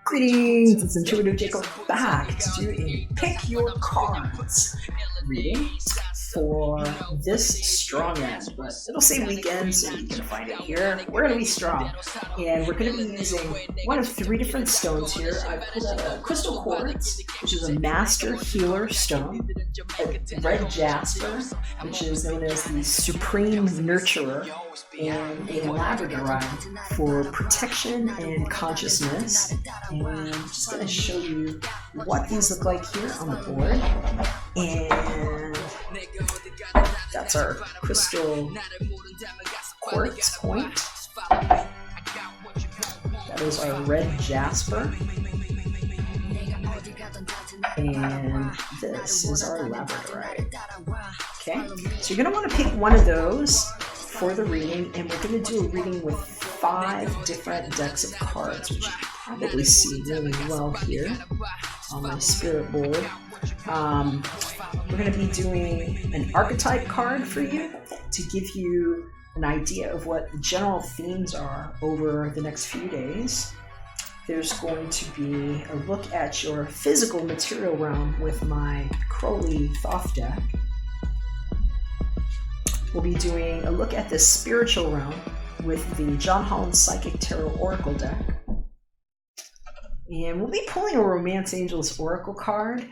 Greetings, it's Intuitive Jakob back to do a Pick Your Cards reading for this strong end, but it'll say weekend, so you can find it here. We're going to be strong, and we're going to be using one of three different stones here. I pulled out a crystal quartz, which is a master healer stone, a red jasper, which is known as the supreme nurturer, and a labradorite for protection and consciousness. And I'm just going to show you what these look like here on the board. And that's our crystal quartz point. That is our red jasper. And this is our labradorite. Okay, so you're going to want to pick one of those for the reading, and we're going to do a reading with 5 different decks of cards, which you can probably see really well here on my spirit board. We're going to be doing an archetype card for you to give you an idea of what the general themes are over the next few days. There's going to be a look at your physical material realm with my Crowley Thoth deck. We'll be doing a look at the spiritual realm with the John Holland Psychic Tarot Oracle deck. And we'll be pulling a Romance Angels Oracle card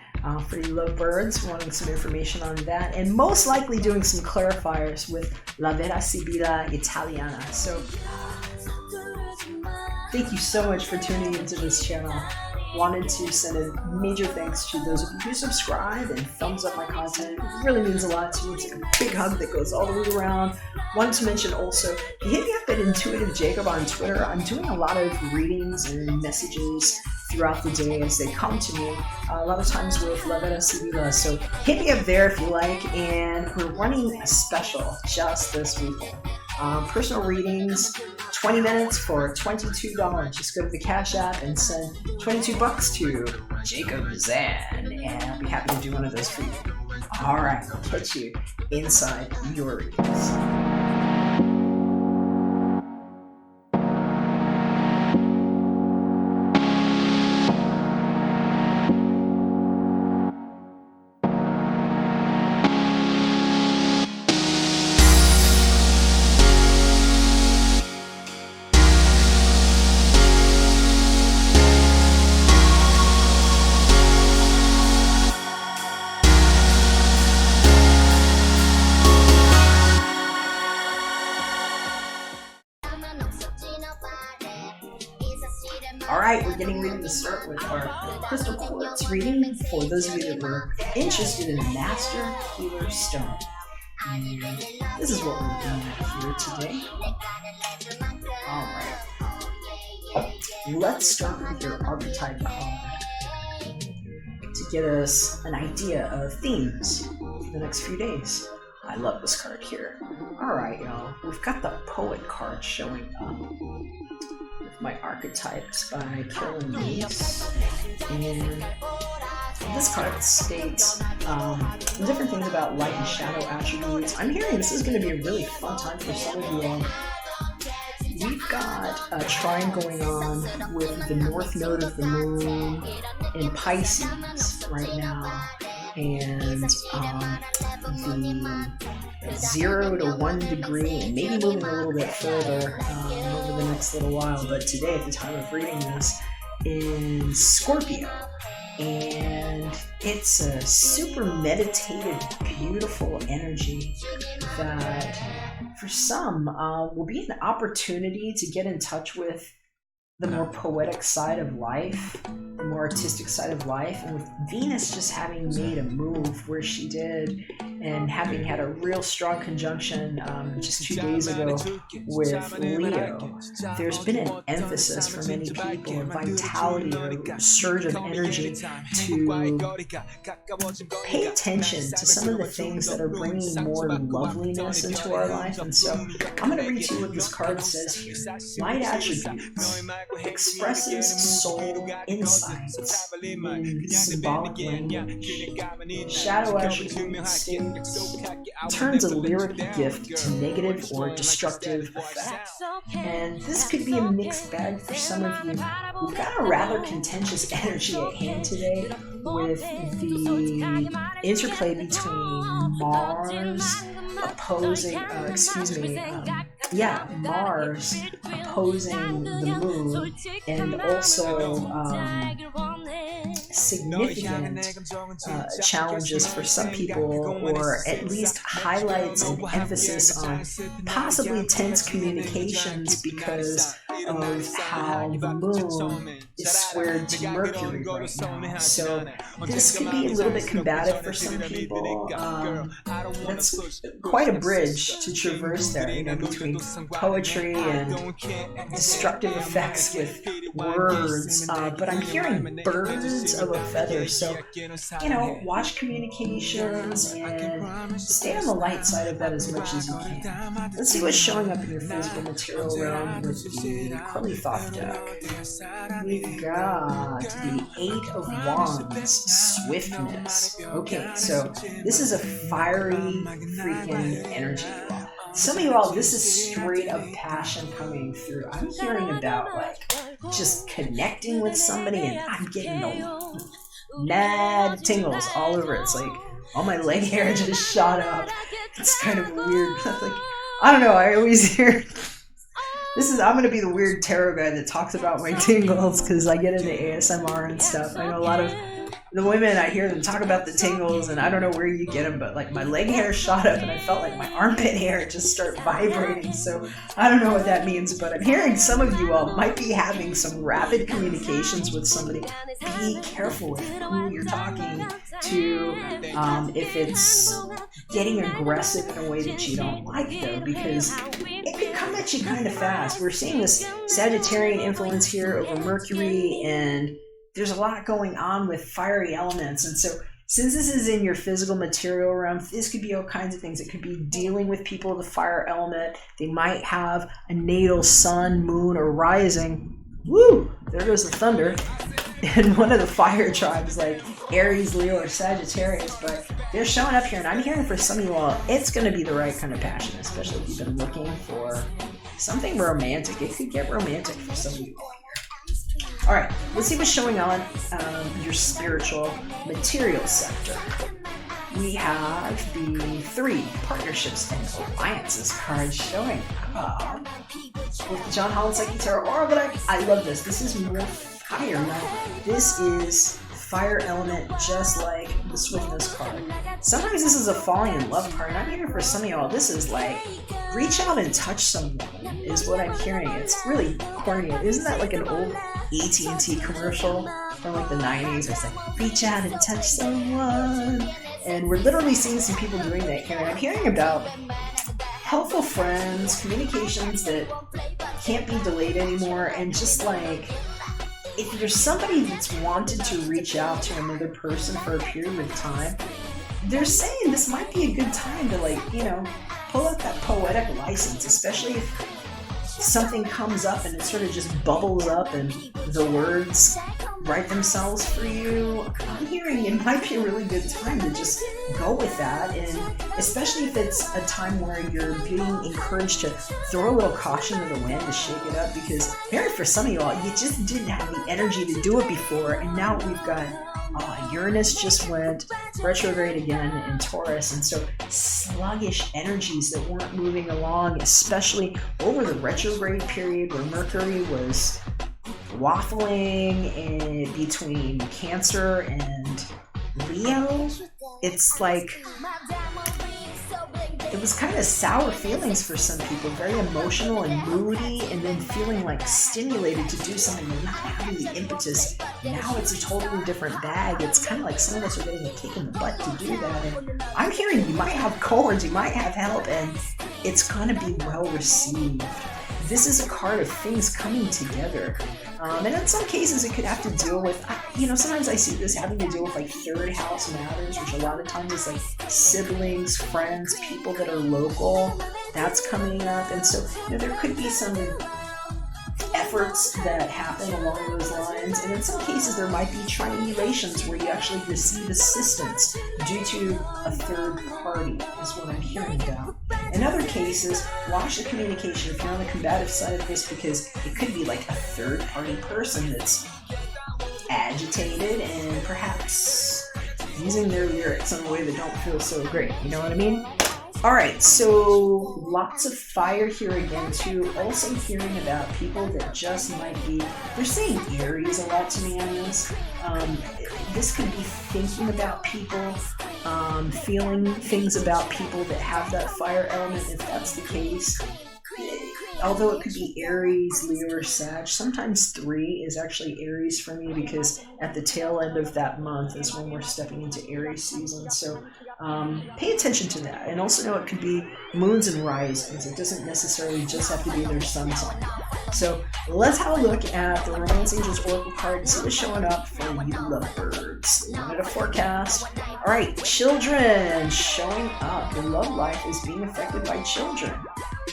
for you lovebirds wanting some information on that, and most likely doing some clarifiers with La Vera Sibilla Italiana. So thank you so much for tuning into this channel. Wanted to send a major thanks to those of you who subscribe and thumbs up my content. It really means a lot to me. It's like a big hug that goes all the way around. Wanted to mention also, hit me up at Intuitive Jakob on Twitter. I'm doing a lot of readings and messages throughout the day as they come to me, a lot of times with La Vera Sibilla. So hit me up there if you like, and we're running a special just this weekend. Personal readings, 20 minutes for $22. Just go to the Cash App and send $22 to Jakob Zan, and I'll be happy to do one of those for you. Alright, I'll catch you inside your readings. Alright, we're getting ready to start with our crystal quartz reading for those of you that were interested in Master Healer Stone. And this is what we're doing here today. Alright, let's start with your archetype card to get us an idea of themes for the next few days. I love this card here. Alright, y'all, we've got the Poet card showing up. My Archetypes by Carolyn Lees, and this card states different things about light and shadow attributes. I'm hearing this is going to be a really fun time for some of you all. We've got a trine going on with the north node of the moon in Pisces right now, and the 0 to 1 degree, and maybe moving a little bit further over the next little while, but today at the time of reading this in Scorpio, and it's a super meditative, beautiful energy that for some will be an opportunity to get in touch with the more poetic side of life, the more artistic side of life, and with Venus just having made a move where she did, and and having had a real strong conjunction just 2 days ago with Leo, there's been an emphasis for many people, a vitality, a surge of energy to pay attention to some of the things that are bringing more loveliness into our life. And so I'm going to read to you what this card says here. Light attributes expresses soul insights in symbolic language. Shadow attributes turns a lyric gift to negative or destructive effects. And this could be a mixed bag for some of you. We've got a rather contentious energy at hand today with the interplay between Mars opposing, Mars opposing the moon, and also significant challenges for some people, or at least highlights an emphasis on possibly tense communications because of how the moon is squared to Mercury right now. So this could be a little bit combative for some people. That's quite a bridge to traverse there, between poetry and destructive effects with words. But I'm hearing birds of a feather. So, watch communications and stay on the light side of that as much as you can. Let's see what's showing up in your physical material realm with the Qualithoth deck. We've got the 8 of Wands, swiftness. Okay, so this is a fiery freaking energy. Some of you all, this is straight up passion coming through. I'm hearing about just connecting with somebody, and I'm getting mad tingles all over. It's like all my leg hair just shot up. It's kind of weird. I don't know. I always hear I'm going to be the weird tarot guy that talks about my tingles because I get into ASMR and stuff. I know a lot of the women, I hear them talk about the tingles, and I don't know where you get them, but my leg hair shot up and I felt like my armpit hair just start vibrating. So I don't know what that means, but I'm hearing some of you all might be having some rapid communications with somebody. Be careful with who you're talking to, if it's getting aggressive in a way that you don't like, though, because it could come at you kind of fast. We're seeing this Sagittarian influence here over Mercury, and there's a lot going on with fiery elements. And so since this is in your physical material realm, this could be all kinds of things. It could be dealing with people of the fire element. They might have a natal sun, moon, or rising. Woo! There goes the thunder. And one of the fire tribes, like Aries, Leo, or Sagittarius, but they're showing up here. And I'm hearing for some of you all, it's going to be the right kind of passion, especially if you've been looking for something romantic. It could get romantic for some of you all. All right, let's see what's showing on your spiritual material sector. We have the 3 partnerships and alliances cards showing up with the John Holland Psychic Tarot Oracle deck. I love this. This is more fire. Now, this is fire element, just like the swiftness card. Sometimes this is a falling in love card, and I'm hearing for some of y'all, this is reach out and touch someone is what I'm hearing. It's really corny. Isn't that like an old AT&T commercial from the 90s? It's reach out and touch someone. And we're literally seeing some people doing that here. And I'm hearing about helpful friends, communications that can't be delayed anymore, and just if you're somebody that's wanted to reach out to another person for a period of time, they're saying this might be a good time to pull out that poetic license, especially if something comes up and it sort of just bubbles up and the words write themselves for you. I'm hearing it might be a really good time to just go with that, and especially if it's a time where you're being encouraged to throw a little caution to the wind to shake it up, because maybe for some of you all, you just didn't have the energy to do it before, and now we've got Uranus just went retrograde again in Taurus, and so sluggish energies that weren't moving along, especially over the retrograde period where Mercury was waffling in between Cancer and Leo. It's it was kind of sour feelings for some people, very emotional and moody, and then feeling like stimulated to do something and not having the impetus. Now it's a totally different bag. It's kind of like some of us are getting a kick in the butt to do that. And I'm hearing you might have cords, you might have help, and it's going to be well received. This is a card of things coming together. And in some cases, it could have to deal with, sometimes I see this having to deal with like third house matters, which a lot of times is like siblings, friends, people that are local. That's coming up. And so, there could be some efforts that happen along those lines. And in some cases, there might be triangulations where you actually receive assistance due to a third party, is what I'm hearing about. In other cases, watch the communication if you're on the combative side of this, because it could be like a third party person that's agitated and perhaps using their lyrics in a way that don't feel so great. You know what I mean? Alright, so lots of fire here again too. Also hearing about people that just might be, they're saying Aries a lot to me on this. This could be thinking about people, feeling things about people that have that fire element, if that's the case. Although it could be Aries, Leo, or Sag, sometimes 3 is actually Aries for me, because at the tail end of that month is when we're stepping into Aries season. So pay attention to that. And also know it could be moons and risings. It doesn't necessarily just have to be their sun sign. So let's have a look at the Romance Angels Oracle card and see what's showing up for you lovebirds. They wanted a forecast. Alright, children showing up. Your love life is being affected by children.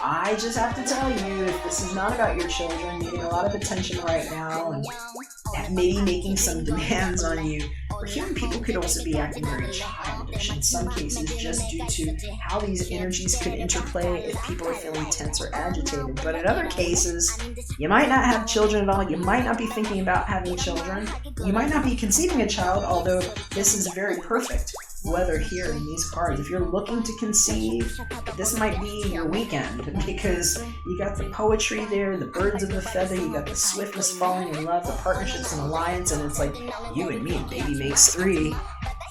I just have to tell you, if this is not about your children needing a lot of attention right now and maybe making some demands on you, we're hearing people could also be acting very childish in some cases, just due to how these energies could interplay if people are feeling tense or agitated. But in other cases, you might not have children at all. You might not be thinking about having children. You might not be conceiving a child, although this is very perfect weather here in these cards. If you're looking to conceive, this might be your weekend, because you got the poetry there, the birds of the feather, you got the swiftness, falling in love, the partnerships and alliance, and it's like you and me, baby makes 3.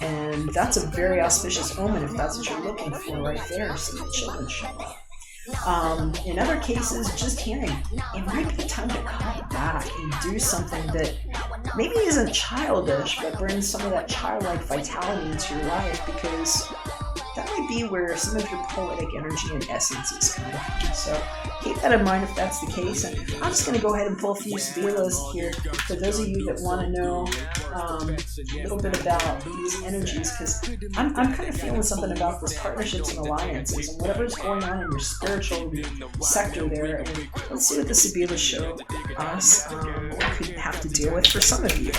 And that's a very auspicious omen if that's what you're looking for right there, so the children show up. In other cases, just hearing, it might be time to cut back and do something that maybe isn't childish, but brings some of that childlike vitality into your life, because that might be where some of your poetic energy and essence is coming from. So keep that in mind if that's the case. And I'm just going to go ahead and pull a few Sabilas here for those of you that want to know a little bit about these energies, because I'm kind of feeling something about this partnerships and alliances and whatever's going on in your spiritual sector there. And let's see what the Sabilas show us, what we could have to deal with for some of you.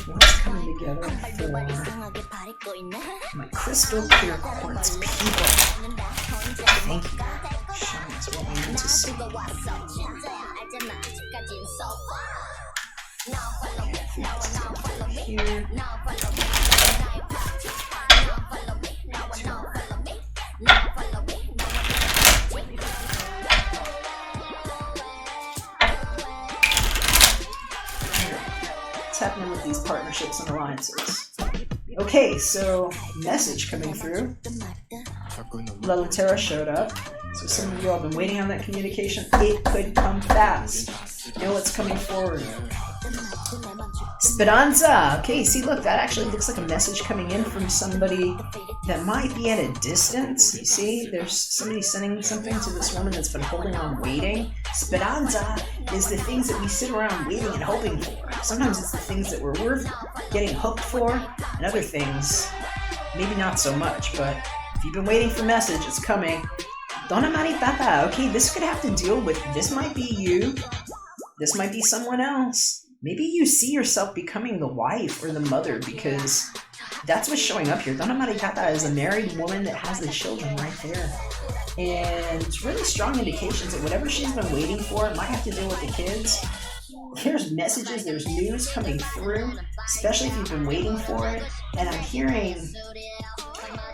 What's coming together for my crystal clear quartz people? Thank you. Showing us what we need to see. Here. Happening with these partnerships and alliances. Okay, so message coming through. Labradorite showed up. So some of you all have been waiting on that communication. It could come fast. You know what's coming forward. Speranza. Okay, see, look, that actually looks like a message coming in from somebody that might be at a distance. You see, there's somebody sending something to this woman that's been holding on waiting. Speranza is the things that we sit around waiting and hoping for. Sometimes it's the things that we're worth getting hooked for, and other things, maybe not so much, but if you've been waiting for message, it's coming. Donna Maritata. Okay, this could have to deal with, this might be you, this might be someone else. Maybe you see yourself becoming the wife or the mother, because that's what's showing up here. Donna Maritata is a married woman that has the children right there. And it's really strong indications that whatever she's been waiting for might have to deal with the kids. There's messages, there's news coming through, especially if you've been waiting for it. And I'm hearing,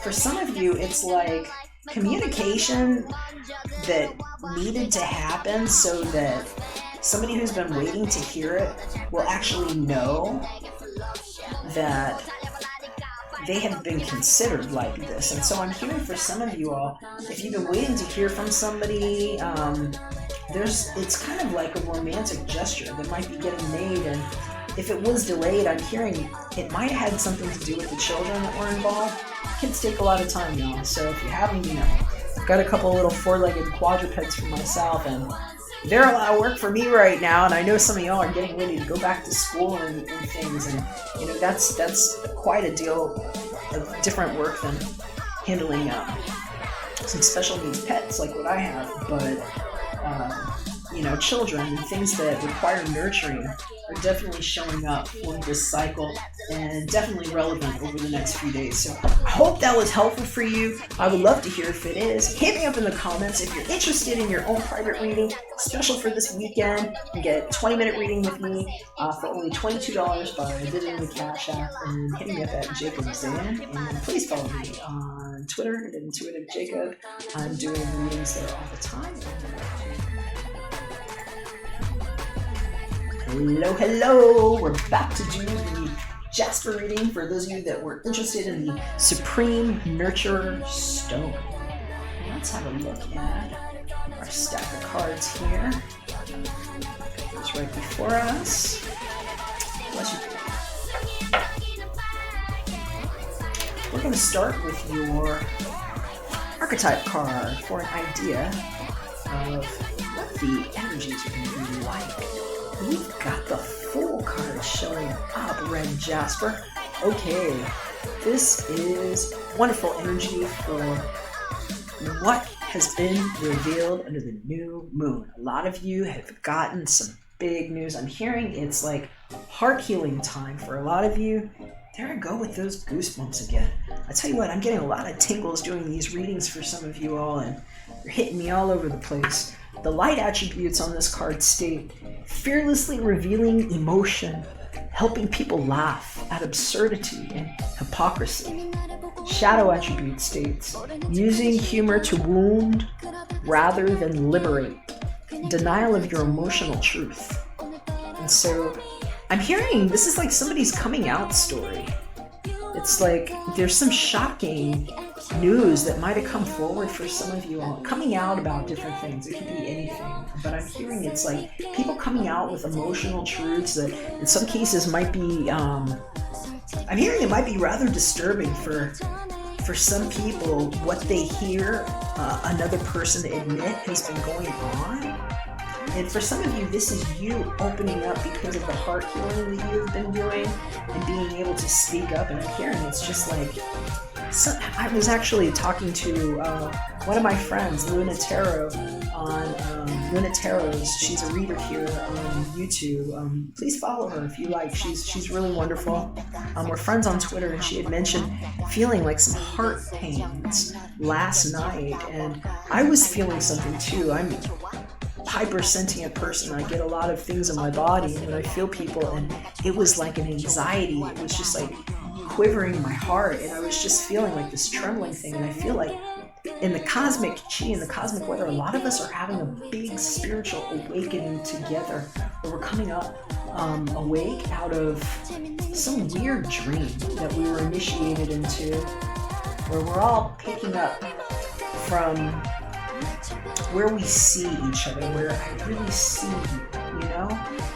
for some of you, it's like communication that needed to happen so that somebody who's been waiting to hear it will actually know that they have been considered like this. And so I'm hearing for some of you all, if you've been waiting to hear from somebody, it's kind of like a romantic gesture that might be getting made, and if it was delayed, I'm hearing it might have had something to do with the children that were involved. Kids take a lot of time, y'all, so if you haven't, I've got a couple little four-legged quadrupeds for myself, and they're a lot of work for me right now, and I know some of y'all are getting ready to go back to school and things, and that's quite a deal of different work than handling some special needs pets like what I have, but children and things that require nurturing are definitely showing up for this cycle and definitely relevant over the next few days. So I hope that was helpful for you. I would love to hear if it is. Hit me up in the comments if you're interested in your own private reading, special for this weekend. You get a 20-minute reading with me for only $22 by visiting the Cash App and hitting me up at Jakob. And please follow me on Twitter at Intuitive Jakob. I'm doing readings there all the time. Hello, we're back to do the Jasper reading for those of you that were interested in the Supreme Nurturer Stone. Let's have a look at our stack of cards here. It's right before us. We're going to start with your archetype card for an idea of what the energies are going to be like. We've got the Fool card showing up, Red Jasper. Okay, this is wonderful energy for what has been revealed under the new moon. A lot of you have gotten some big news. I'm hearing it's like heart healing time for a lot of you. There I go with those goosebumps again. I tell you what, I'm getting a lot of tingles doing these readings for some of you all, and they're hitting me all over the place. The light attributes on this card state fearlessly revealing emotion, helping people laugh at absurdity and hypocrisy. Shadow attribute states using humor to wound rather than liberate, denial of your emotional truth. And so I'm hearing this is like somebody's coming out story. It's like there's some shocking news that might have come forward for some of you all, coming out about different things. It could be anything, but I'm hearing it's like people coming out with emotional truths that in some cases might be I'm hearing it might be rather disturbing for some people what they hear another person admit has been going on. And for some of you, this is you opening up because of the heart healing that you've been doing and being able to speak up. And I'm hearing it's just like, I was actually talking to one of my friends, Luna Tarot, on Luna Tarot's. She's a reader here on YouTube. Please follow her if you like. She's really wonderful. We're friends on Twitter, and she had mentioned feeling like some heart pains last night, and I was feeling something too. I'm hypersentient person. I get a lot of things in my body when I feel people, and it was like an anxiety. It was just like quivering my heart, and I was just feeling like this trembling thing. And I feel like in the cosmic chi, in the cosmic weather, a lot of us are having a big spiritual awakening together, where we're coming up awake out of some weird dream that we were initiated into, where we're all picking up from where we see each other, where I really see you,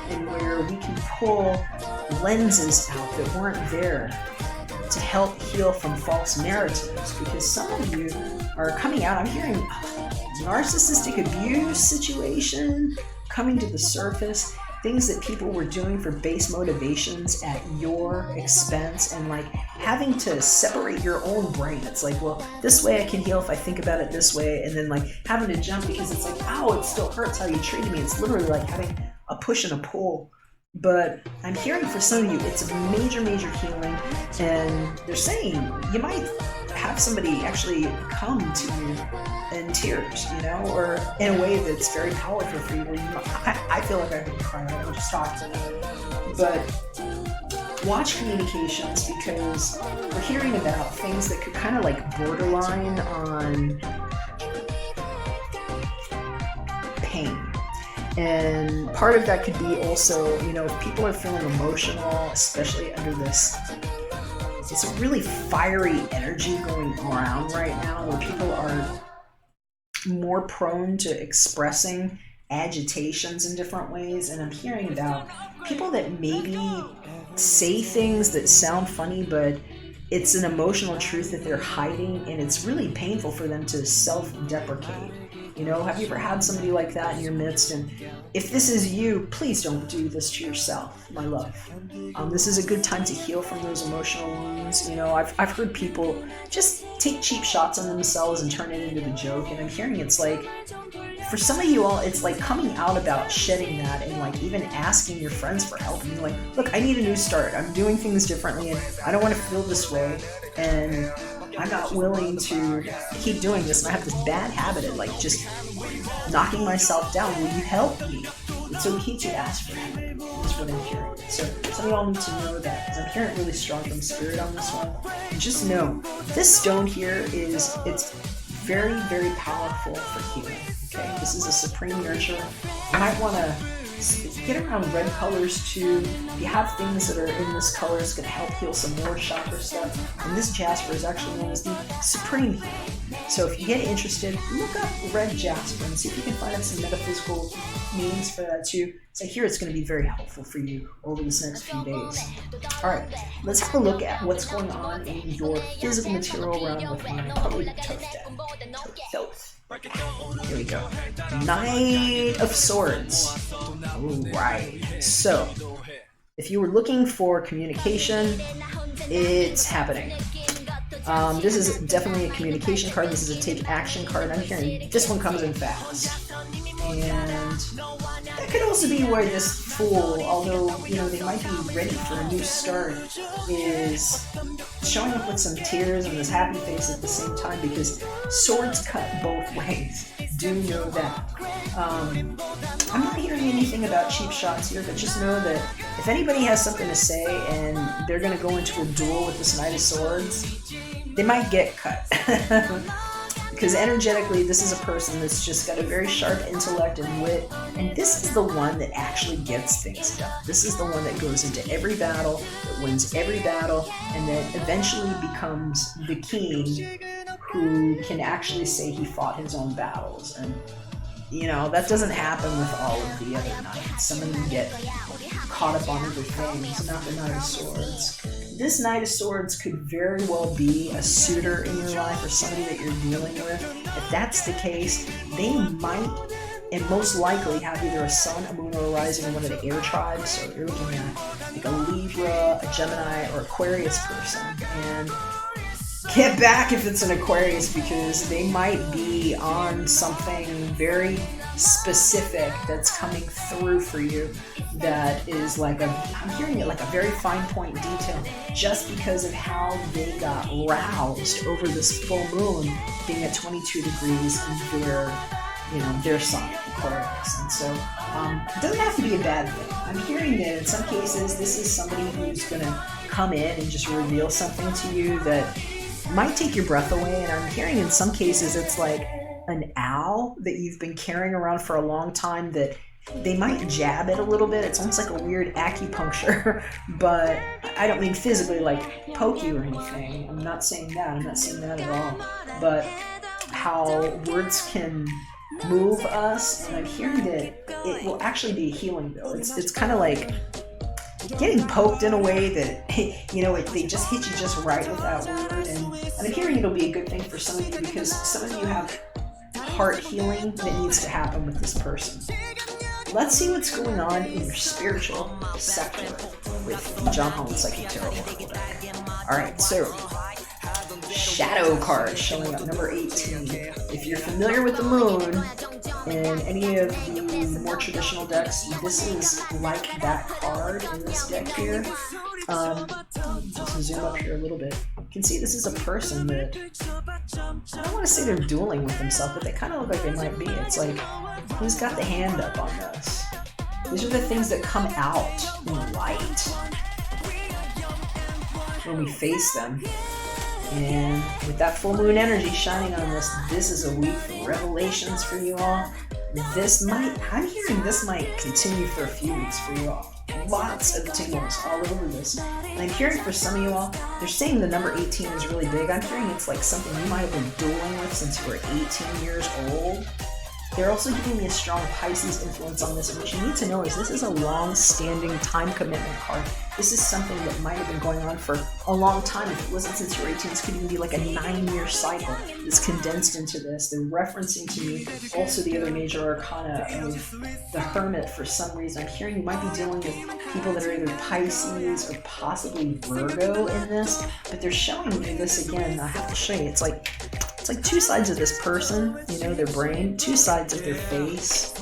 and where we can pull lenses out that weren't there to help heal from false narratives. Because some of you are coming out, I'm hearing narcissistic abuse situation coming to the surface, things that people were doing for base motivations at your expense, and like having to separate your own brain. It's like, well, this way I can heal if I think about it this way, and then like having to jump because it's like, ow, it still hurts how you treated me. It's literally like having a push and a pull. But I'm hearing for some of you, it's a major, major healing, and they're saying you might have somebody actually come to you in tears, or in a way that's very powerful for you. Where I feel like I could cry. I don't just talk to them. But watch communications, because we're hearing about things that could kind of like borderline on pain. And part of that could be also, if people are feeling emotional, especially under this, it's a really fiery energy going around right now where people are more prone to expressing agitations in different ways. And I'm hearing about people that maybe say things that sound funny, but it's an emotional truth that they're hiding, and it's really painful for them to self-deprecate. Have you ever had somebody like that in your midst? And if this is you, please don't do this to yourself, my love. This is a good time to heal from those emotional wounds. I've heard people just take cheap shots on themselves and turn it into the joke, and I'm hearing it's like, for some of you all, it's like coming out about shedding that and like even asking your friends for help. And you're like, look, I need a new start. I'm doing things differently and I don't want to feel this way. And I'm not willing to keep doing this. And I have this bad habit of like just knocking myself down. Will you help me? It's okay to ask for help. That's what I'm hearing. So some of y'all need to know that, because I'm hearing really strong from spirit on this one. And just know, this stone here it's very, very powerful for healing. Okay, this is a supreme nurture. You might want to get around red colors too. If you have things that are in this color, it's going to help heal some more chakra stuff. And this Jasper is actually known as the supreme healer. So if you get interested, look up red Jasper and see if you can find out some metaphysical meanings for that too. So here it's going to be very helpful for you over this next few days. All right, let's have a look at what's going on in your physical material realm with my public toast. Here we go. Knight of Swords. All right. So, if you were looking for communication, it's happening. This is definitely a communication card. This is a take action card. I'm hearing this one comes in fast. And that could also be where this Fool, although, they might be ready for a new start, is showing up with some tears and this happy face at the same time, because swords cut both ways. Do know that. I'm not hearing anything about cheap shots here, but just know that if anybody has something to say and they're going to go into a duel with this Knight of Swords, they might get cut. Because energetically, this is a person that's just got a very sharp intellect and wit, and this is the one that actually gets things done. This is the one that goes into every battle, that wins every battle, and that eventually becomes the king who can actually say he fought his own battles. And, that doesn't happen with all of the other knights. Some of them get caught up on other things, not the Knight of Swords. This Knight of Swords could very well be a suitor in your life or somebody that you're dealing with. If that's the case, they might and most likely have either a sun, a moon, or a rising in one of the air tribes. So you're looking at like a Libra, a Gemini, or Aquarius person. And get back if it's an Aquarius, because they might be on something very specific that's coming through for you that is like I'm hearing it like a very fine point detail, just because of how they got roused over this full moon being at 22 degrees in their sign, Aquarius. And so it doesn't have to be a bad thing. I'm hearing that in some cases this is somebody who's going to come in and just reveal something to you that might take your breath away. And I'm hearing in some cases it's like an owl that you've been carrying around for a long time that they might jab it a little bit. It's almost like a weird acupuncture, but I don't mean physically like poke you or anything. I'm not saying that at all. But how words can move us, and I'm hearing that it will actually be healing though. It's kind of like getting poked in a way that, they just hit you just right with that word. And I'm hearing it'll be a good thing for some of you, because some of you have heart healing that needs to happen with this person. Let's see what's going on in your spiritual sector with the John Holland Psychic Tarot. Alright, so Shadow card showing up, number 18. If you're familiar with the moon in any of the more traditional decks, this is like that card in this deck here. Just zoom up here a little bit. You can see this is a person that, I don't want to say they're dueling with themselves, but they kind of look like they might be. It's like, who's got the hand up on this? These are the things that come out in light when we face them. And with that full moon energy shining on us, this is a week for revelations for you all. I'm hearing this might continue for a few weeks for you all. Lots of tingles all over this. And I'm hearing for some of you all, they're saying the number 18 is really big. I'm hearing it's like something you might have been dueling with since you were 18 years old. They're also giving me a strong Pisces influence on this, and what you need to know is this is a long-standing time commitment card. This is something that might have been going on for a long time. If it wasn't since you were 18, this could even be like a 9-year cycle that's condensed into this. They're referencing to me also the other major arcana of the Hermit for some reason. I'm hearing you might be dealing with people that are either Pisces or possibly Virgo in this, but they're showing me this again. I have to show you. It's like two sides of this person, you know, their brain, two sides of their face,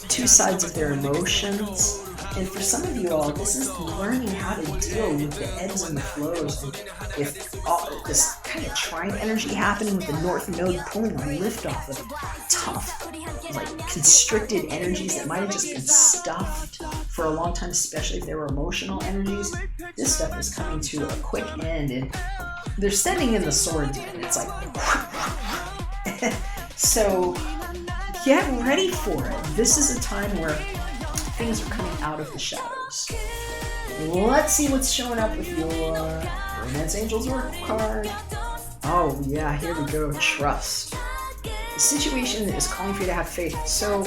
two sides of their emotions. And for some of you all, this is learning how to deal with the ebbs and the flows, and with all this kind of trine energy happening with the North Node pulling a lift off of tough, like constricted energies that might have just been stuffed for a long time, especially if they were emotional energies. This stuff is coming to a quick end, and they're sending in the swords, and it's like, so get ready for it. This is a time where things are coming out of the shadows. Let's see what's showing up with your Romance Angels Oracle card. Oh yeah, here we go, trust. The situation is calling for you to have faith. So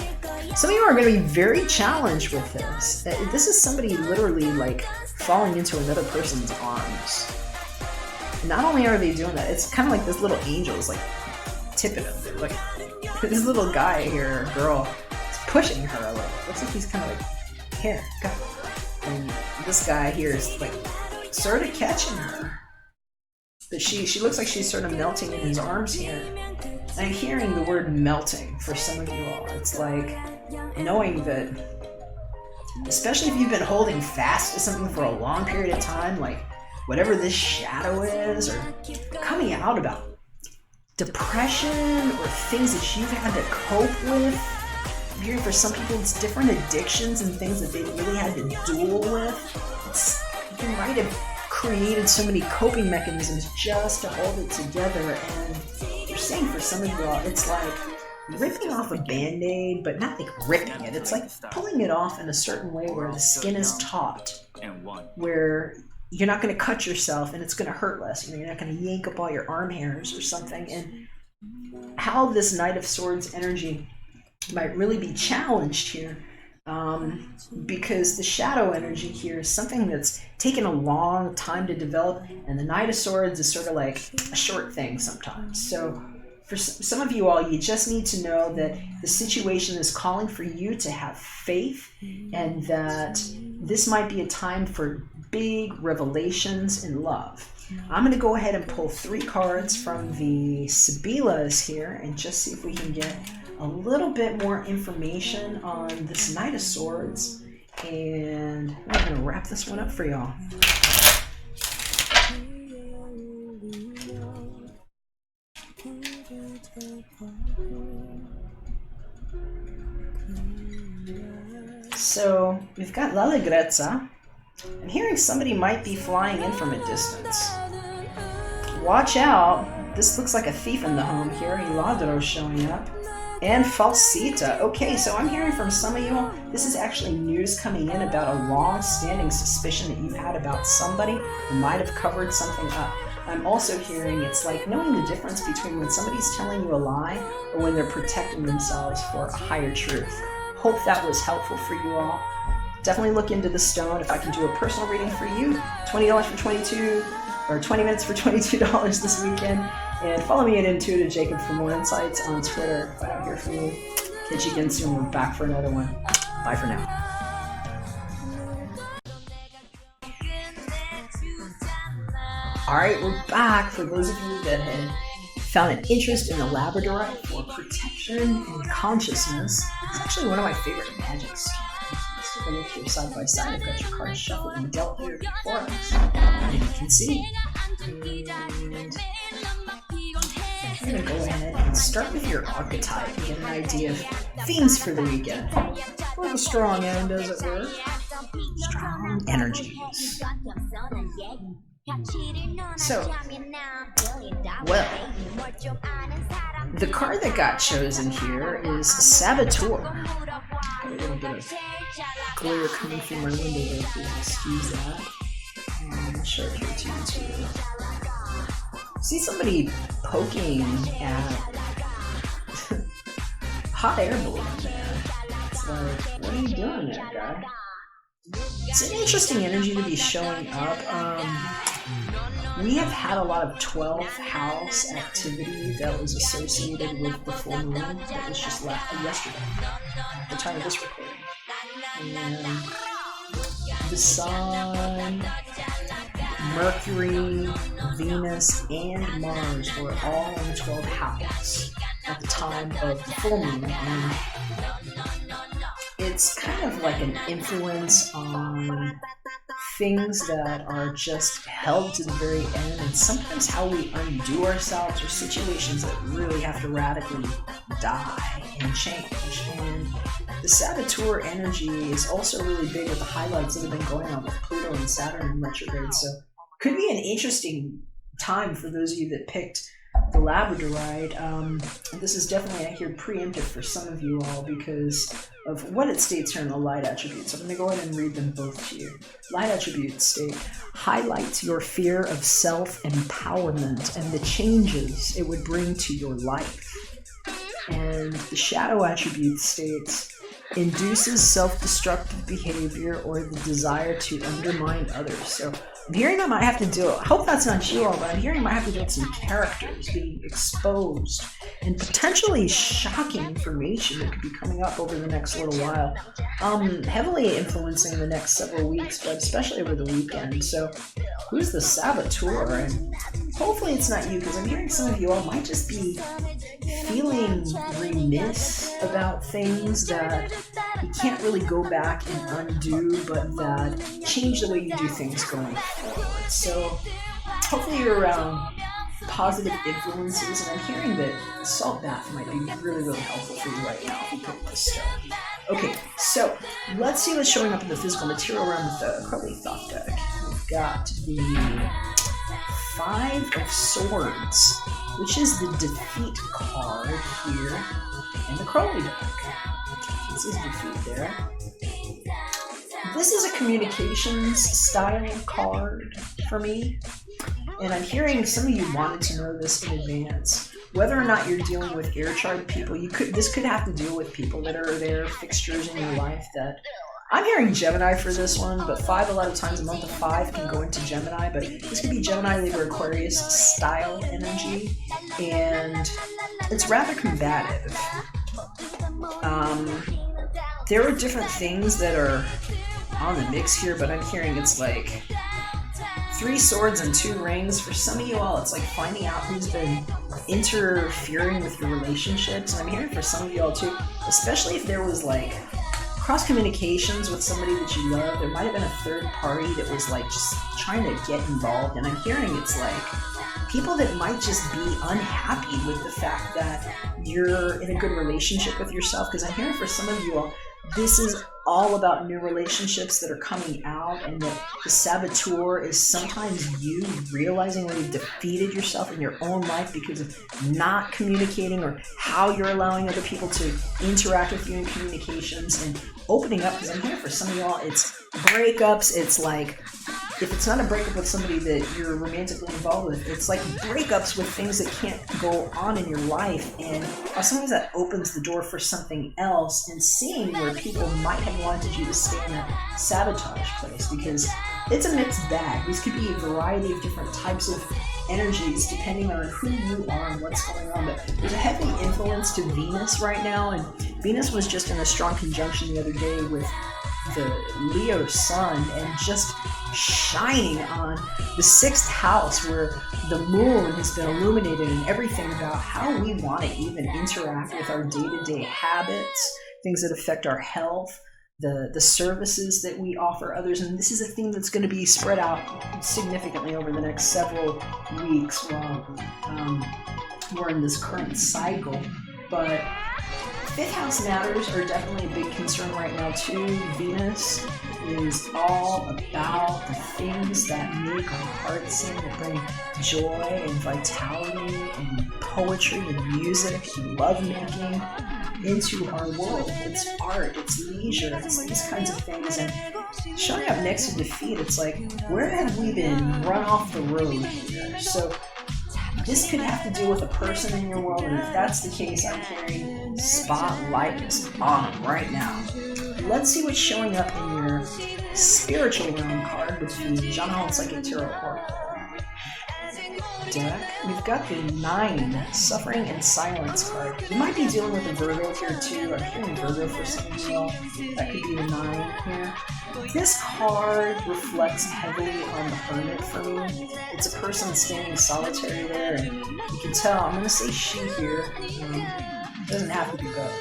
some of you are going to be very challenged with this. This is somebody literally like falling into another person's arms. Not only are they doing that, it's kind of like this little angel is like tipping them. They're like this little guy here, girl, is pushing her a little. Looks like he's kind of like, here, go. And this guy here is like sort of catching her. But she looks like she's sort of melting in his arms here. I'm hearing the word melting for some of you all. It's like knowing that, especially if you've been holding fast to something for a long period of time, like whatever this shadow is, or coming out about depression or things that you've had to cope with. I'm hearing for some people it's different addictions and things that they really had to duel with. You might have created so many coping mechanisms just to hold it together, and you're saying for some of you all, it's like ripping off a band-aid, but not like ripping it. It's like pulling it off in a certain way where the skin is taut, where you're not going to cut yourself and it's going to hurt less. You're not going to yank up all your arm hairs or something. And how this Knight of Swords energy might really be challenged here, because the shadow energy here is something that's taken a long time to develop, and the Knight of Swords is sort of like a short thing sometimes. So for some of you all, you just need to know that the situation is calling for you to have faith, and that this might be a time for big revelations in love. I'm going to go ahead and pull 3 cards from the Sibilas here and just see if we can get a little bit more information on this Knight of Swords, and I'm going to wrap this one up for y'all. So we've got La Legrezza. I'm hearing somebody might be flying in from a distance. Watch out. This looks like a thief in the home here. Hiladro showing up. And Falsita. Okay, so I'm hearing from some of you all, this is actually news coming in about a long-standing suspicion that you've had about somebody who might have covered something up. I'm also hearing it's like knowing the difference between when somebody's telling you a lie or when they're protecting themselves for a higher truth. Hope that was helpful for you all. Definitely look into the stone. If I can do a personal reading for you, $20 for 22, or 20 minutes for $22 this weekend. And follow me at Intuitive Jakob for more insights on Twitter. If I don't hear from you, catch you again soon. We're back for another one. Bye for now. Alright, we're back. For those of you that had found an interest in the Labradorite for protection and consciousness, it's actually one of my favorite magics. Let's take a look here side by side. I've got your cards shuffled and dealt here for us. And you can see. And I'm going to go ahead and start with your archetype and get an idea of themes for the weekend. Or the strong end, as it were. Strong energies. So, well, The card that got chosen here is Saboteur. A little bit of glare coming through my window there, please excuse that. I'll show it here to you too. See somebody poking at hot air balloon there. It's like, what are you doing there, guy? It's an interesting energy to be showing up. We have had a lot of 12th house activity that was associated with the full moon that was just yesterday, at the time of this recording. And the Sun, Mercury, Venus, and Mars were all in the 12th house at the time of the full moon. And it's kind of like an influence on things that are just held to the very end, and sometimes how we undo ourselves, or situations that really have to radically die and change. And the Saboteur energy is also really big with the highlights that have been going on with Pluto and Saturn in retrograde, so could be an interesting time for those of you that picked the Labradorite. This is definitely, I hear, preemptive for some of you all because of what it states here in the light attributes. So I'm going to go ahead and read them both to you. Light attributes state, highlights your fear of self-empowerment and the changes it would bring to your life. And the shadow attribute states, induces self-destructive behavior or the desire to undermine others. So I'm hearing I might have to deal, I hope that's not you all, but I'm hearing I might have to deal with some characters being exposed and potentially shocking information that could be coming up over the next little while. Heavily influencing the next several weeks, but especially over the weekend. So who's the Saboteur? And hopefully it's not you, because I'm hearing some of you all might just be feeling remiss about things that you can't really go back and undo, but that change the way you do things going forward. So hopefully you're around positive influences, and I'm hearing that salt bath might be really, really helpful for you right now if you pick this stone. Okay, so let's see what's showing up in the physical material realm with the Crowley Thought deck. We've got the Five of Swords, which is the defeat card here in the Crowley deck. This is defeat there. This is a communications style card for me, and I'm hearing some of you wanted to know this in advance. Whether or not you're dealing with air chart people, this could have to deal with people that are there, fixtures in your life that. I'm hearing Gemini for this one, but 5 a lot of times, a month of 5 can go into Gemini, but this could be Gemini, Libra, Aquarius style energy, and it's rather combative. There are different things that are on the mix here, but I'm hearing it's like 3 swords and 2 rings. For some of you all, it's like finding out who's been interfering with your relationships, and I'm hearing for some of you all too, especially if there was like cross communications with somebody that you love. There might have been a third party that was like just trying to get involved, and I'm hearing it's like people that might just be unhappy with the fact that you're in a good relationship with yourself, because I'm hearing for some of you all, this is all about new relationships that are coming out, and that the Saboteur is sometimes you realizing where you've defeated yourself in your own life because of not communicating, or how you're allowing other people to interact with you in communications, and opening up, because I'm here for some of y'all, it's breakups. It's like, if it's not a breakup with somebody that you're romantically involved with, it's like breakups with things that can't go on in your life, and sometimes that opens the door for something else, and seeing where people might have wanted you to stay in that sabotage place, because it's a mixed bag. These could be a variety of different types of energies depending on who you are and what's going on, but there's a heavy influence to Venus right now, and Venus was just in a strong conjunction the other day with the Leo sun, and just shining on the 6th house where the moon has been illuminated, and everything about how we want to even interact with our day-to-day habits, things that affect our health, the services that we offer others. And this is a theme that's going to be spread out significantly over the next several weeks while we're in this current cycle. But 5th house matters are definitely a big concern right now too. Venus is all about the things that make our hearts sing, that bring joy and vitality and poetry and music and lovemaking into our world. It's art, it's leisure, it's these kinds of things. And showing up next to defeat, it's like, where have we been run off the road here? So this could have to do with a person in your world, and if that's the case, I'm hearing spotlight on them right now. Let's see what's showing up in your spiritual realm card with the John Psychic Tarot Oracle deck. We've got the 9, Suffering and Silence card. You might be dealing with a Virgo here too. I'm hearing Virgo for some as well. That could be the 9 here. This card reflects heavily on the Hermit for me. It's a person standing solitary there, and you can tell, I'm going to say she here. It doesn't have to be both.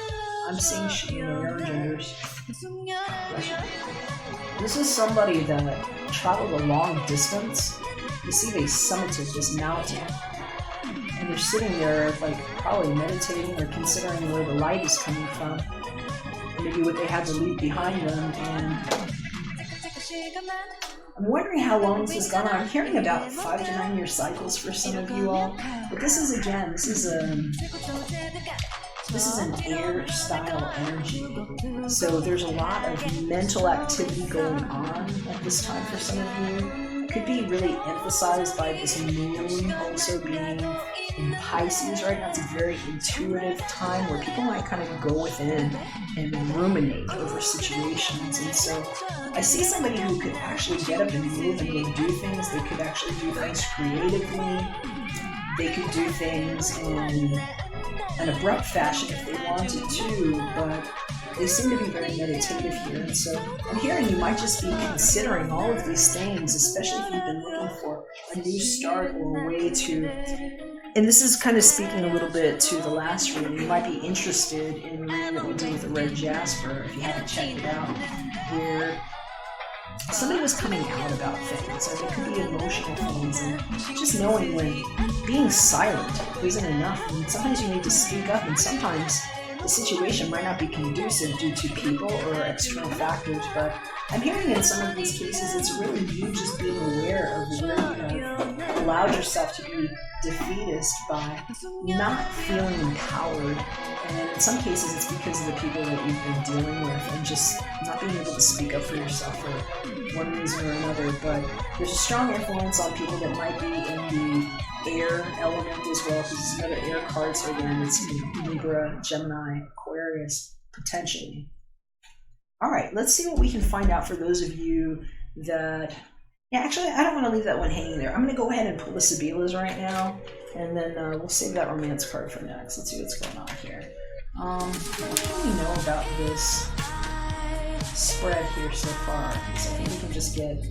I'm saying she, there are genders. This is somebody that traveled a long distance. You see they summited this mountain, and they're sitting there like probably meditating or considering where the light is coming from, maybe what they had to leave behind them. And I'm wondering how long this has gone on. I'm hearing about 5 to 9 year cycles for some of you all, but this is an air style energy. So there's a lot of mental activity going on at this time for some of you. Could be really emphasized by this moon also being in Pisces right now. It's a very intuitive time where people might kind of go within and ruminate over situations. And so I see somebody who could actually get up and move and go do things. They could actually do things creatively. They could do things in an abrupt fashion if they wanted to, but they seem to be very meditative here. And so I'm hearing you might just be considering all of these things, especially if you've been looking for a new start or a way to, and this is kind of speaking a little bit to the last reading, you might be interested in the reading that we did with the red Jasper, if you haven't checked it out, where somebody was coming out about things, and it could be emotional things, and just knowing when being silent isn't enough, and sometimes you need to speak up, and sometimes the situation might not be conducive due to people or external factors, but I'm hearing in some of these cases it's really you just being aware of where you have allowed yourself to be defeatist by not feeling empowered, and in some cases it's because of the people that you've been dealing with and just not being able to speak up for yourself for one reason or another. But there's a strong influence on people that might be in the air element as well, because there's another air card, so again it's Libra, Gemini, Aquarius, potentially. Alright, let's see what we can find out for those of you that... Yeah, actually, I don't want to leave that one hanging there. I'm going to go ahead and pull the Sibilas right now, and then we'll save that romance card for next. Let's see what's going on here. What do we know about this spread here so far? So I think we can just get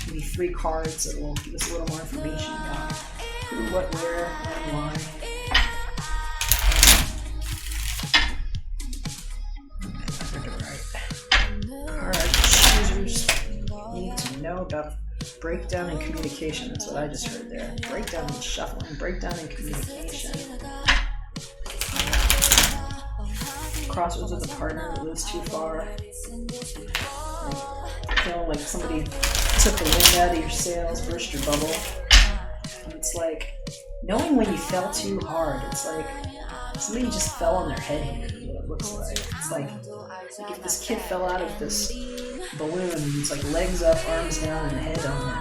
maybe 3 cards that will give us a little more information about who, what, where, and why. Card choosers need to know about breakdown and communication. That's what I just heard there. Breakdown and shuffling, breakdown and communication. Crossroads with a partner that lives too far. Like, feel like somebody took the wind out of your sails, burst your bubble. And it's like knowing when you fell too hard. It's like somebody just fell on their head here, is what it looks like. It's like if this kid fell out of this balloon and it's like legs up, arms down, and head on the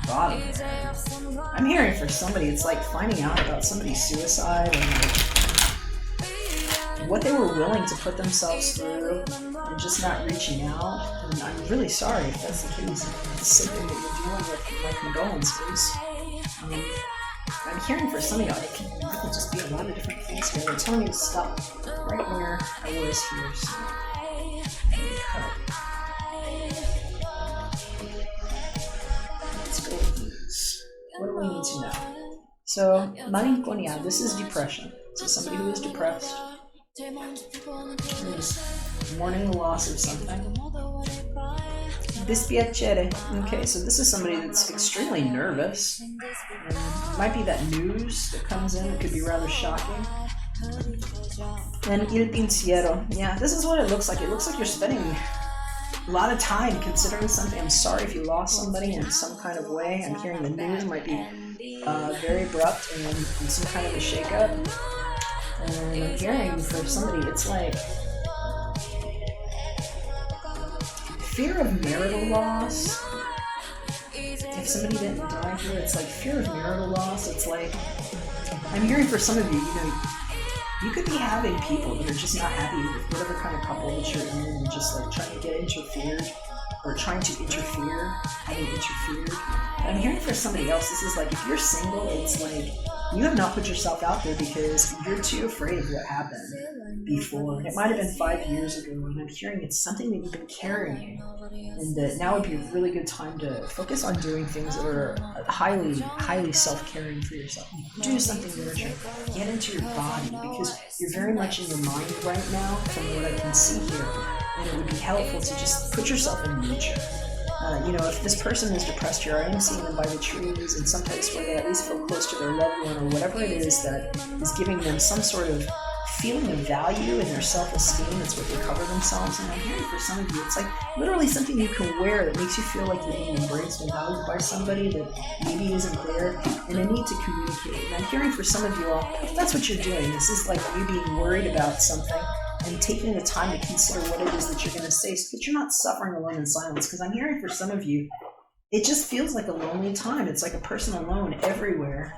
bottom there. I'm hearing for somebody, it's like finding out about somebody's suicide and like what they were willing to put themselves through and just not reaching out. And I'm really sorry if that's the case. If it's something that you're dealing with, my condolences. I'm hearing for somebody, it can really just be a lot of different things here. They're telling me to stop right where I was here. So let's go with these. What do we need to know? So, malinconia, this is depression. So somebody who is depressed is mourning the loss of something. Dispiacere. Okay, so this is somebody that's extremely nervous. And it might be that news that comes in. It could be rather shocking. And il pensiero. Yeah, this is what it looks like. It looks like you're spending a lot of time considering something. I'm sorry if you lost somebody in some kind of way. I'm hearing the news might be very abrupt and some kind of a shakeup. And I'm hearing for somebody, it's like fear of marital loss. If somebody didn't die here, it's like fear of marital loss. It's like, I'm hearing for some of you, you could be having people that are just not happy with whatever kind of couple that you're in and just like trying to get interfered or trying to interfere, having interfered. But I'm hearing for somebody else, this is like, if you're single, it's like you have not put yourself out there because you're too afraid of what happened before. It might have been 5 years ago, and I'm hearing it's something that you've been carrying, and that now would be a really good time to focus on doing things that are highly self-caring for yourself. Do something nurturing. Get into your body, because you're very much in your mind right now from what I can see here, and it would be helpful to just put yourself in nature. If this person is depressed here, I am seeing them by the trees in some place where they at least feel close to their loved one or whatever it is that is giving them some sort of feeling of value in their self-esteem. It's what they cover themselves. And I'm hearing for some of you, it's like literally something you can wear that makes you feel like you're being embraced and valued by somebody that maybe isn't there, and a need to communicate. And I'm hearing for some of you all, that's what you're doing. This is like you being worried about something and taking the time to consider what it is that you're going to say so that you're not suffering alone in silence. Because I'm hearing for some of you, it just feels like a lonely time. It's like a person alone everywhere.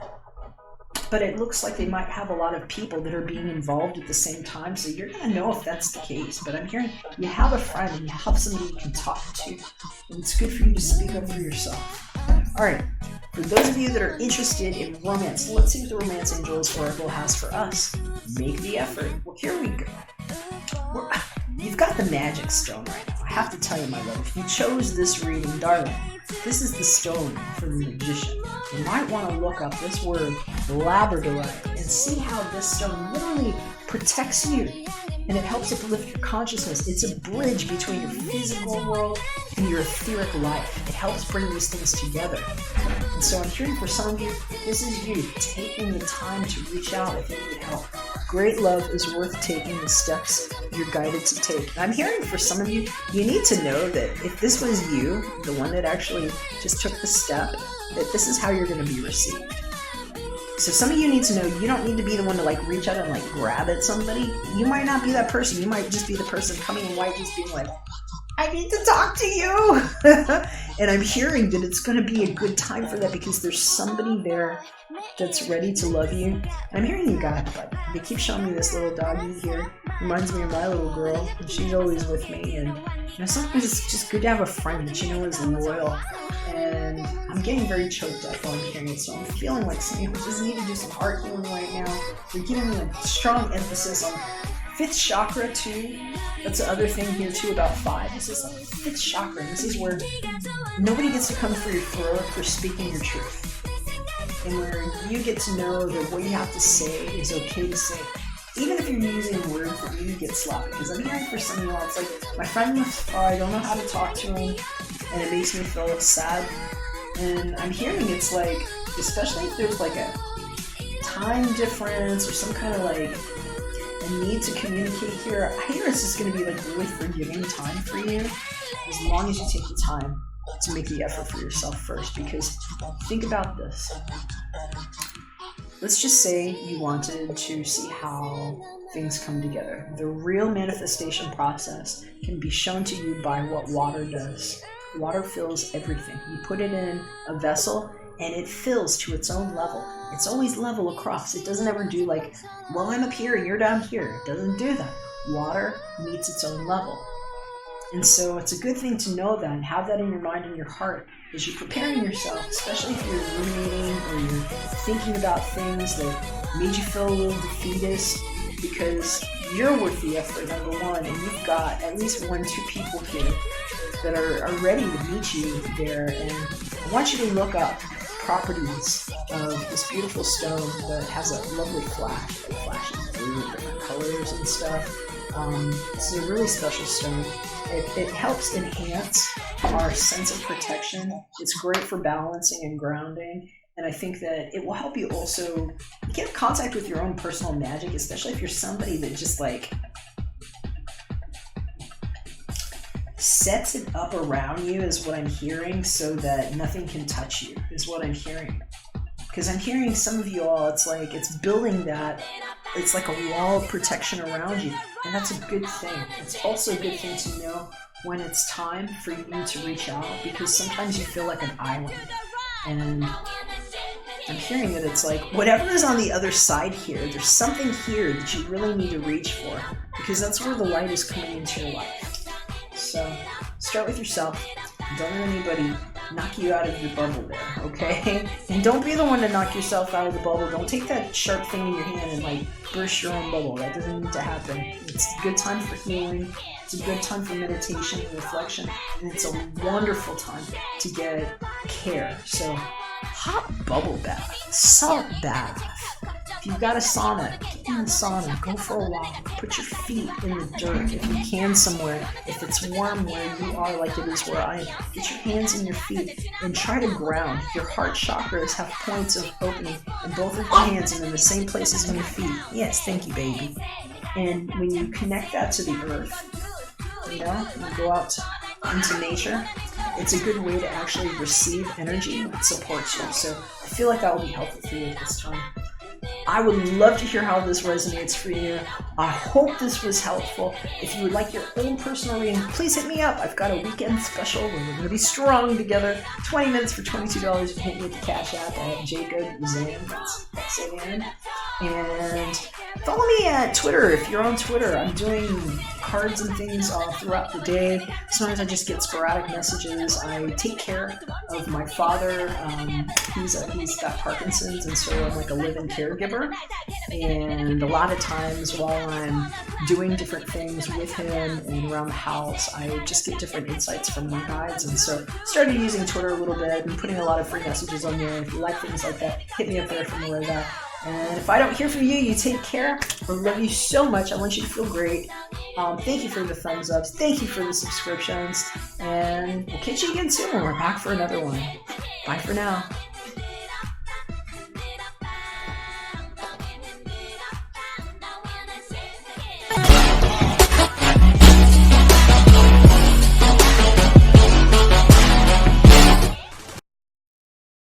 But it looks like they might have a lot of people that are being involved at the same time, so you're going to know if that's the case. But I'm hearing you have a friend and you have somebody you can talk to, and it's good for you to speak up for yourself. All right, for those of you that are interested in romance, let's see what the Romance Angels Oracle has for us. Make the effort. Well, here we go. You've got the magic stone right now. I have to tell you, my love, if you chose this reading, darling, this is the stone for the magician. You might want to look up this word, Labradorite, and see how this stone literally protects you, and it helps uplift your consciousness. It's a bridge between your physical world and your etheric life. It helps bring these things together. And so I'm hearing for some of you, this is you taking the time to reach out if you need help. Great love is worth taking the steps you're guided to take. And I'm hearing for some of you, you need to know that if this was you, the one that actually just took the step, that this is how you're going to be received. So some of you need to know you don't need to be the one to like reach out and like grab at somebody. You might not be that person. You might just be the person coming in white just being like, I need to talk to you. And I'm hearing that it's going to be a good time for that because there's somebody there that's ready to love you. And I'm hearing you got it, but they keep showing me this little doggy here. Reminds me of my little girl, and she's always with me. And sometimes it's just good to have a friend that is loyal. And I'm getting very choked up while I'm hearing it, so I'm feeling like some people just need to do some heart healing right now. They're giving me a strong emphasis on 5th chakra too. That's the other thing here too about 5. This is like 5th chakra. This is where nobody gets to come for your throat for speaking your truth. And where you get to know that what you have to say is okay to say. Even if you're using words that you get sloppy. Because I'm hearing for some of y'all, it's like, my friend was far, I don't know how to talk to him, and it makes me feel sad. And I'm hearing it's like, especially if there's like a time difference or some kind of like a need to communicate here, I hear it's just going to be like really forgiving time for you, as long as you take the time to make the effort for yourself first. Because think about this. Let's just say you wanted to see how things come together. The real manifestation process can be shown to you by what water does. Water fills everything. You put it in a vessel and it fills to its own level. It's always level across. It doesn't ever do like, well, I'm up here and you're down here. It doesn't do that. Water meets its own level. And so it's a good thing to know that and have that in your mind and your heart as you're preparing yourself, especially if you're ruminating or you're thinking about things that made you feel a little defeatist, because you're worth the effort, number one, and you've got at least 1-2 people here that are ready to meet you there. And I want you to look up properties of this beautiful stone that has a lovely flash. It flashes blue and different colors and stuff. It's a really special stone. It helps enhance our sense of protection. It's great for balancing and grounding. And I think that it will help you also get in contact with your own personal magic, especially if you're somebody that just like sets it up around you is what I'm hearing, so that nothing can touch you, is what I'm hearing. Because I'm hearing some of you all, it's like it's building that, it's like a wall of protection around you, and that's a good thing. It's also a good thing to know when it's time for you to reach out, because sometimes you feel like an island. And I'm hearing that it's like whatever is on the other side here, there's something here that you really need to reach for, because that's where the light is coming into your life. So start with yourself. Don't let anybody knock you out of your bubble there, okay? And don't be the one to knock yourself out of the bubble. Don't take that sharp thing in your hand and like burst your own bubble. That doesn't need to happen. It's a good time for healing. It's a good time for meditation and reflection. And it's a wonderful time to get care. So hot bubble bath, salt bath. If you've got a sauna, get in the sauna, go for a walk, put your feet in the dirt if you can somewhere. If it's warm where you are like it is where I am, get your hands in your feet and try to ground. Your heart chakras have points of opening in both of your hands and in the same places in your feet. Yes, thank you, baby. And when you connect that to the earth, you go out into nature, it's a good way to actually receive energy that supports you. So I feel like that will be helpful for you at this time. I would love to hear how this resonates for you. I hope this was helpful. If you would like your own personal reading, please hit me up. I've got a weekend special where we're going to be strong together. 20 minutes for $22. You can hit me with the Cash App at Jakob Zan. That's XAN. And follow me at Twitter if you're on Twitter. I'm doing cards and things throughout the day. Sometimes I just get sporadic messages. I take care of my father. He's got Parkinson's, and so I'm like a live-in caregiver. And a lot of times while I'm doing different things with him and around the house, I just get different insights from my guides. And so I started using Twitter a little bit and putting a lot of free messages on there. If you like things like that, hit me up there for more of that. And if I don't hear from you, you take care. I love you so much. I want you to feel great. Thank you for the thumbs ups. Thank you for the subscriptions. And we'll catch you again soon when we're back for another one. Bye for now.